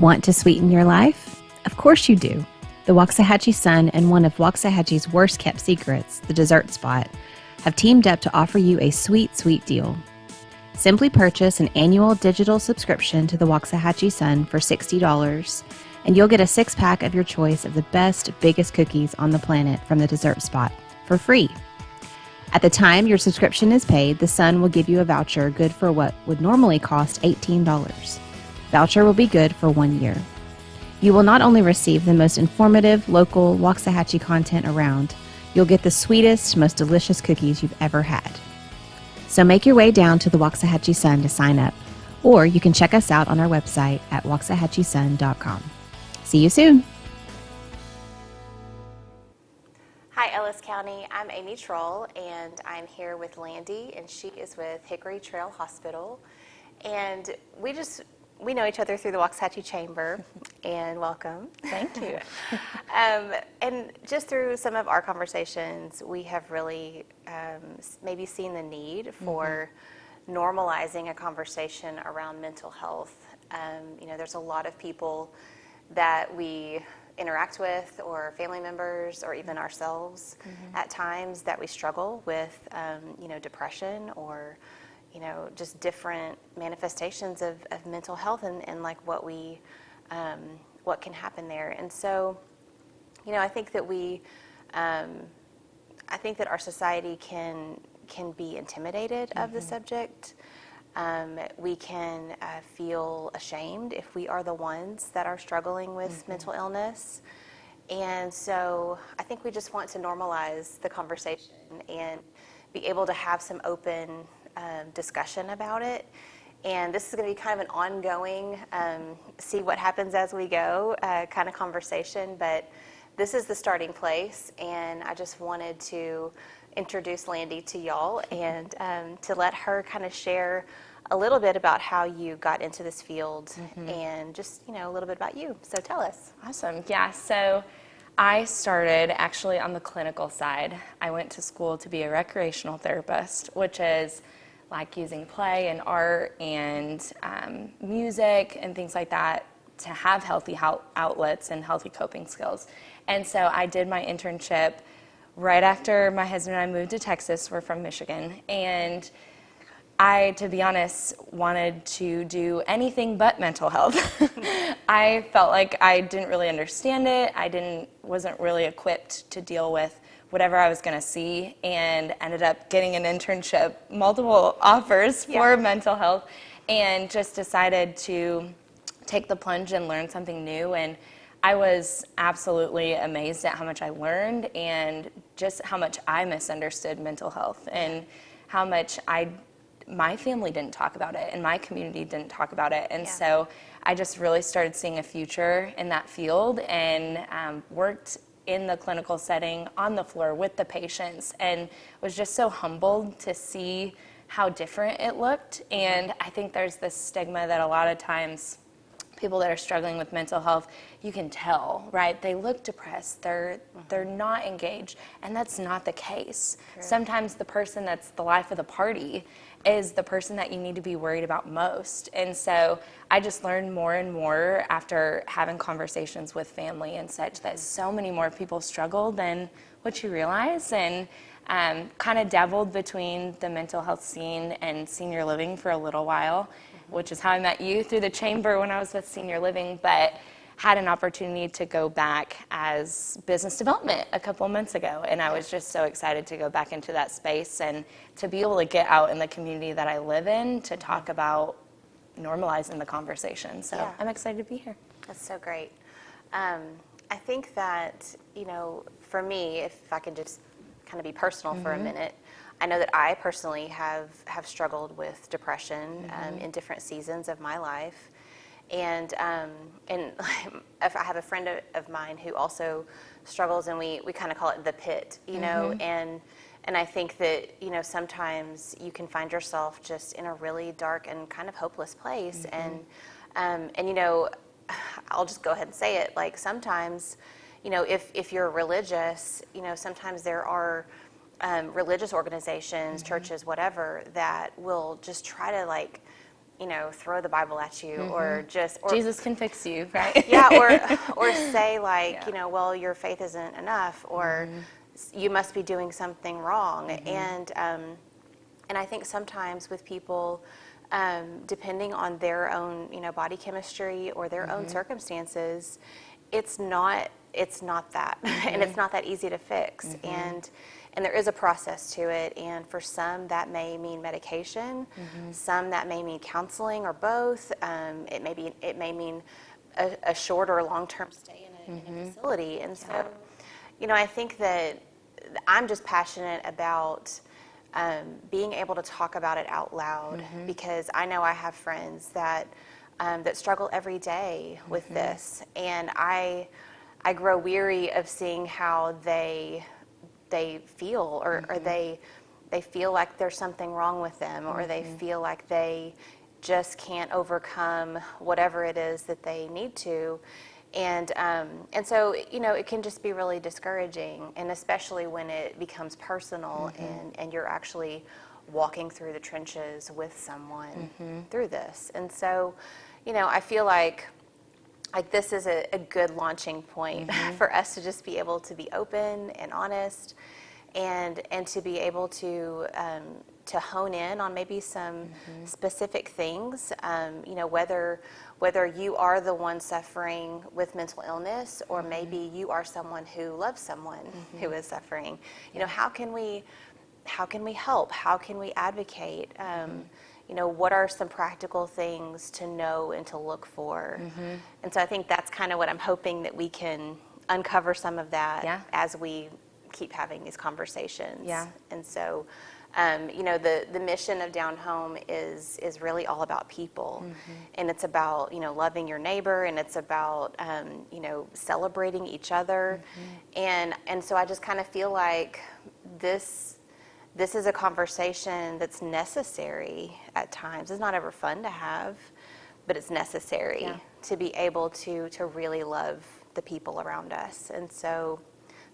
Want to sweeten your life? Of course you do. The Waxahachie Sun and one of Waxahachie's worst kept secrets, the Dessert Spot, have teamed up to offer you a sweet, sweet deal. Simply purchase an annual digital subscription to the Waxahachie Sun for $60, and you'll get a 6-pack of your choice of the best, biggest cookies on the planet from the Dessert Spot for free. At the time your subscription is paid, the Sun will give you a voucher good for what would normally cost $18. Voucher will be good for 1 year. You will not only receive the most informative, local Waxahachie content around, you'll get the sweetest, most delicious cookies you've ever had. So make your way down to the Waxahachie Sun to sign up, or you can check us out on our website at waxahachiesun.com. See you soon. Hi, Ellis County. I'm Amy Trull, and I'm here with Landy, and she is with Hickory Trail Hospital. And we know each other through the Waxahachie Chamber, and welcome. Thank you. And just through some of our conversations, we have really maybe seen the need for normalizing a conversation around mental health. There's a lot of people that we interact with, or family members, or even ourselves at times, that we struggle with, depression, or just different manifestations of mental health, and like what can happen there. And so, I think that I think that our society can be intimidated of the subject. We can feel ashamed if we are the ones that are struggling with mental illness. And so I think we just want to normalize the conversation and be able to have some open discussion about it. And this is going to be kind of an ongoing, see what happens as we go kind of conversation, but this is the starting place, and I just wanted to introduce Landy to y'all, and to let her kind of share a little bit about how you got into this field, and just a little bit about you. So tell us. Awesome. Yeah, so I started actually on the clinical side. I went to school to be a recreational therapist, which is like using play and art and music and things like that to have healthy outlets and healthy coping skills. And so I did my internship right after my husband and I moved to Texas. We're from Michigan. And I, to be honest, wanted to do anything but mental health. I felt like I didn't really understand it. Wasn't really equipped to deal with whatever I was going to see, and ended up getting an internship, multiple offers for mental health, and just decided to take the plunge and learn something new. And I was absolutely amazed at how much I learned, and just how much I misunderstood mental health, and how much my family didn't talk about it, and my community didn't talk about it. And so I just really started seeing a future in that field, and worked in the clinical setting on the floor with the patients, and was just so humbled to see how different it looked. And I think there's this stigma that a lot of times people that are struggling with mental health, you can tell, right? They look depressed, they're not engaged, and that's not the case. Sure. Sometimes the person that's the life of the party is the person that you need to be worried about most. And so I just learned more and more after having conversations with family and such, that so many more people struggle than what you realize, and kind of dabbled between the mental health scene and senior living for a little while, which is how I met you, through the chamber when I was with senior living, but had an opportunity to go back as business development a couple of months ago. And I was just so excited to go back into that space, and to be able to get out in the community that I live in to talk about normalizing the conversation. So I'm excited to be here. That's so great. I think that, for me, if I can just kind of be personal for a minute, I know that I personally have struggled with depression in different seasons of my life. And I have a friend of mine who also struggles, and we kind of call it the pit, and I think that, sometimes you can find yourself just in a really dark and kind of hopeless place. And I'll just go ahead and say it, like sometimes, if you're religious, sometimes there are religious organizations, churches, whatever, that will just try to throw the Bible at you, or Jesus can fix you, right? yeah, or say like, Yeah. well, your faith isn't enough, or you must be doing something wrong. And I think sometimes with people, depending on their own, body chemistry or their own circumstances, it's not that, and it's not that easy to fix. And there is a process to it. And for some, that may mean medication. Some that may mean counseling, or both. It may mean a short or long-term stay in a facility. And so, I think that I'm just passionate about being able to talk about it out loud, because I know I have friends that struggle every day with this, and I grow weary of seeing how they feel, or they feel like there's something wrong with them, or they feel like they just can't overcome whatever it is that they need to. And so, it can just be really discouraging, and especially when it becomes personal, and you're actually walking through the trenches with someone through this. And so, I feel like this is a good launching point for us to just be able to be open and honest, and to be able to hone in on maybe some specific things, whether you are the one suffering with mental illness, or maybe you are someone who loves someone who is suffering. How can we help? How can we advocate? What are some practical things to know and to look for? And so I think that's kind of what I'm hoping, that we can uncover some of that as we keep having these conversations. And so, the mission of Down Home is really all about people, and it's about loving your neighbor, and it's about celebrating each other, and so I just kind of feel like this is a conversation that's necessary at times. It's not ever fun to have, but it's necessary to be able to really love the people around us. And so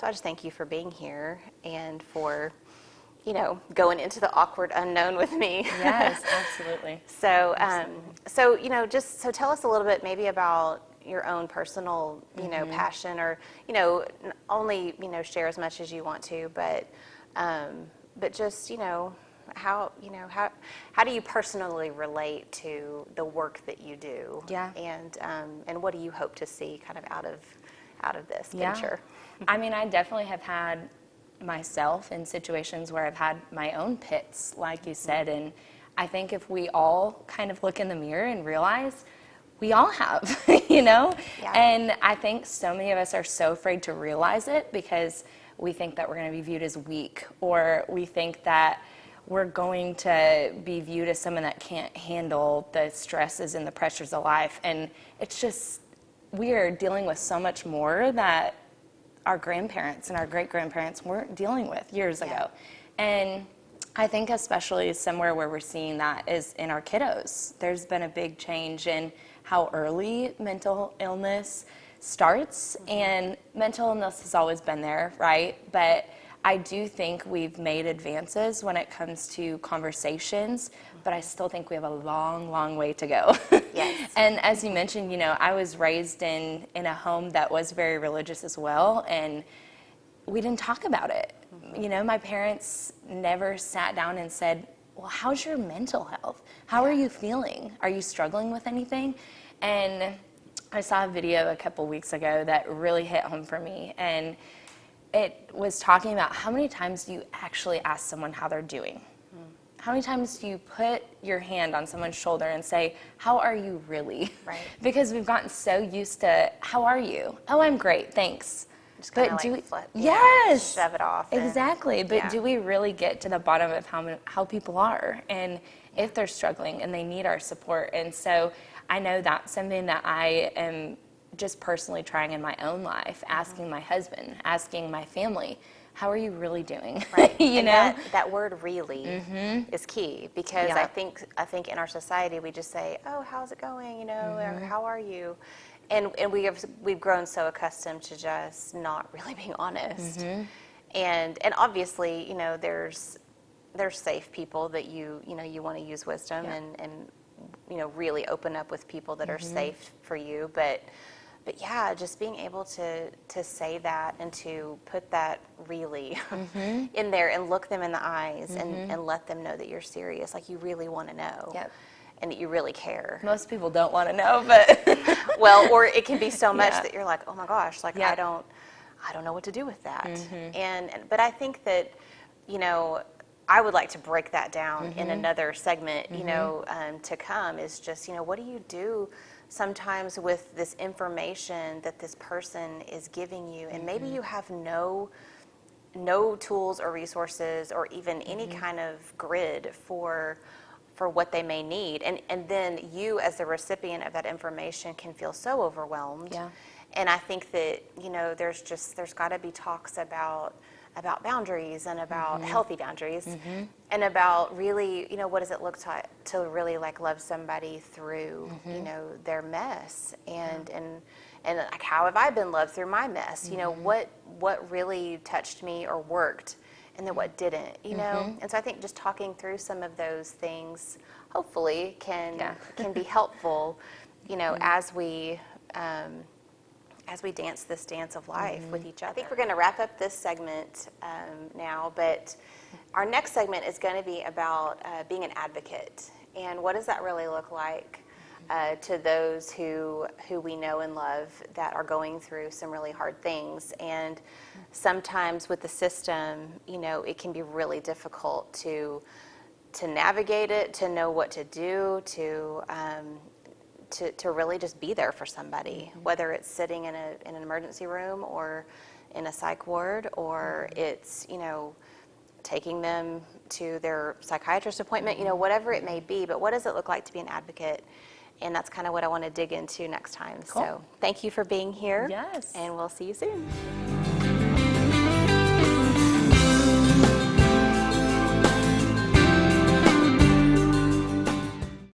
I just thank you for being here, and for going into the awkward unknown with me. Yes, absolutely. So just tell us a little bit maybe about your own personal, passion, or, only, share as much as you want to, but just, how do you personally relate to the work that you do? And what do you hope to see kind of out of this venture? I mean, I definitely have had myself in situations where I've had my own pits, like you said, and I think if we all kind of look in the mirror and realize we all have, and I think so many of us are so afraid to realize it, because we think that we're going to be viewed as weak, or we think that we're going to be viewed as someone that can't handle the stresses and the pressures of life. And it's just, we are dealing with so much more that our grandparents and our great-grandparents weren't dealing with years ago. And I think especially somewhere where we're seeing that is in our kiddos. There's been a big change in how early mental illness starts, and mental illness has always been there, right? But I do think we've made advances when it comes to conversations, but I still think we have a long, long way to go. And as you mentioned, I was raised in a home that was very religious as well, and we didn't talk about it. My parents never sat down and said, well, how's your mental health? How are you feeling? Are you struggling with anything? And I saw a video a couple weeks ago that really hit home for me, and it was talking about how many times do you actually ask someone how they're doing? How many times do you put your hand on someone's shoulder and say, how are you really? Right. Because we've gotten so used to, how are you? Oh, I'm great, thanks. Just kind of shove it off. Exactly. But do we really get to the bottom of how people are, and if they're struggling and they need our support? And so I know that's something that I am just personally trying in my own life, asking my husband, asking my family, how are you really doing? Right. That word "really" is key, because I think in our society we just say, "Oh, how's it going?" Or "How are you?" And we've grown so accustomed to just not really being honest. And obviously, there's safe people that you want to use wisdom and really open up with people that are safe for you. But yeah, just being able to say that and to put that really in there and look them in the eyes and let them know that you're serious, like you really want to know. Yep. And that you really care. Most people don't want to know, but Well, or it can be so much Yeah. that you're like, oh my gosh, like Yeah. I don't know what to do with that. But I think that, I would like to break that down in another segment, to come, is just, what do you do sometimes with this information that this person is giving you, and maybe you have no tools or resources or even any kind of grid for what they may need, and then you as the recipient of that information can feel so overwhelmed. Yeah. And I think that there's got to be talks about boundaries and about healthy boundaries, and about really, what does it look to really like love somebody through their mess, and like, how have I been loved through my mess? What really touched me or worked, and then what didn't, And so I think just talking through some of those things hopefully can be helpful, as we dance this dance of life with each other. I think we're going to wrap up this segment now, but our next segment is going to be about being an advocate, and what does that really look like to those who we know and love that are going through some really hard things. And sometimes with the system, it can be really difficult to navigate it, to know what to do, to really just be there for somebody, whether it's sitting in an emergency room or in a psych ward, or it's taking them to their psychiatrist appointment, whatever it may be. But what does it look like to be an advocate? And that's kind of what I want to dig into next time. Cool. So thank you for being here. Yes. And we'll see you soon.